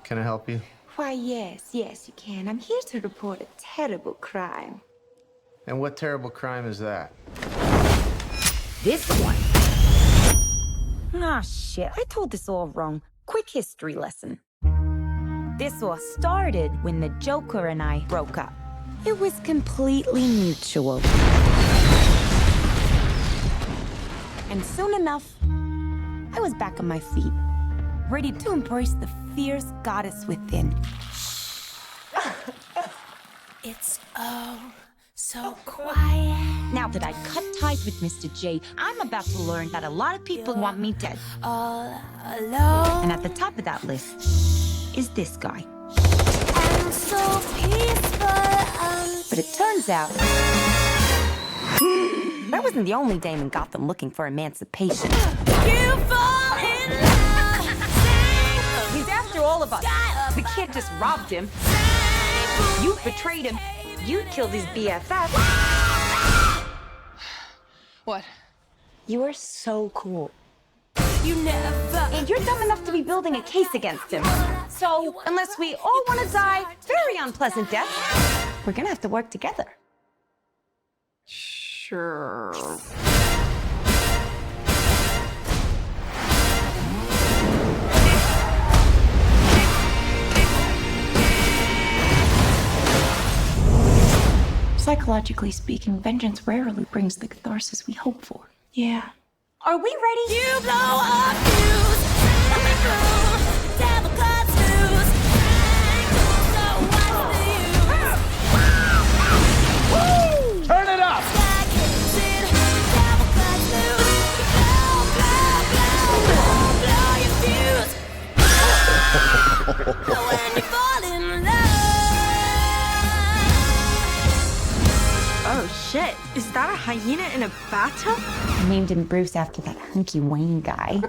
Can I help you? Why, yes, you can. I'm here to report a terrible crime. And what terrible crime is that? This one. Ah, shit. I told this all wrong. Quick history lesson. This all started when the Joker and I broke up. It was completely mutual. And soon enough, I was back on my feet, ready to embrace the fierce goddess within. It's so quiet. Now that I cut ties with Mr. J, I'm about to learn that a lot of people want me dead. All alone. And at the top of that list is this guy. And so peaceful. But it turns out that wasn't the only dame in Gotham looking for emancipation. You fall in love. He's after all of us. The kid just robbed him. You betrayed him. You killed his BFF. What? You are so cool. You never. And you're dumb enough to be building a case against him. So, unless we all want to die very unpleasant deaths, we're gonna have to work together. Sure. Psychologically speaking, vengeance rarely brings the catharsis we hope for. Yeah. Are we ready? You blow up fuse. Devil cuts loose. So what's the use? Woo! Turn it up! Devil cuts loose. Blow your fuse. When you fall in love. Oh shit, is that a hyena in a bathtub? I named him Bruce after that hunky Wayne guy.